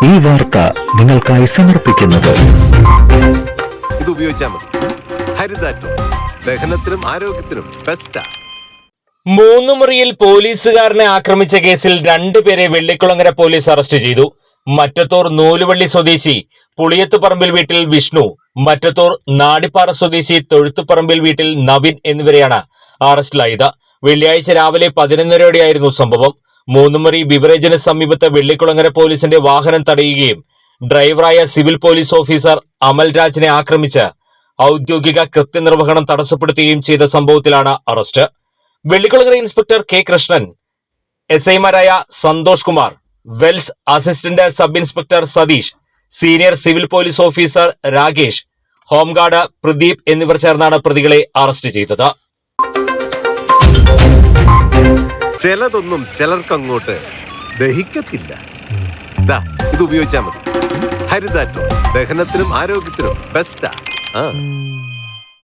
ഈ വാർത്ത നിങ്ങൾക്കായി സമർപ്പിക്കുന്നത് ഇത് ഉപയോഗിച്ചാൽ മതി. ഹരിതാറ്റോ ദഹനത്തിനും ആരോഗ്യത്തിനും ബെസ്റ്റാ. മൂന്നുമുറിയിൽ പോലീസുകാരനെ ആക്രമിച്ച കേസിൽ 2 പേരെ വെള്ളിക്കുളങ്ങര പോലീസ് അറസ്റ്റ് ചെയ്തു. മറ്റത്തൂർ നൂലുവള്ളി സ്വദേശി പുളിയത്തുപറമ്പിൽ വീട്ടിൽ വിഷ്ണു, മറ്റത്തൂർ നാടിപ്പാറ സ്വദേശി തൊഴുത്തുപറമ്പിൽ വീട്ടിൽ നവിൻ എന്നിവരെയാണ് അറസ്റ്റിലായത്. വെള്ളിയാഴ്ച രാവിലെ 11:30യോടെയായിരുന്നു സംഭവം. മൂന്നുമുറി ബിവറേജിന് സമീപത്ത് വെള്ളിക്കുളങ്ങര പോലീസിന്റെ വാഹനം തടയുകയും ഡ്രൈവറായ സിവിൽ പോലീസ് ഓഫീസർ അമൽരാജിനെ ആക്രമിച്ച് ഔദ്യോഗിക കൃത്യനിർവഹണം തടസ്സപ്പെടുത്തുകയും ചെയ്ത സംഭവത്തിലാണ് അറസ്റ്റ്. വെള്ളിക്കുളങ്ങര ഇൻസ്പെക്ടർ കെ കൃഷ്ണൻ, എസ്ഐമാരായ സന്തോഷ് കുമാർ, വെൽസ് assistant sub inspector Satheesh, senior civil police officer Rakesh, home guard Pradeep എന്നിവർ ചേർന്നാണ് പ്രതികളെ അറസ്റ്റ് ചെയ്തത്. ചിലതൊന്നും ചിലർക്കങ്ങോട്ട് ദഹിക്കത്തില്ല. ഇത് ഉപയോഗിച്ചാൽ മതി. ഹരിതാറ്റോ ദഹനത്തിനും ആരോഗ്യത്തിനും ബെസ്റ്റാ.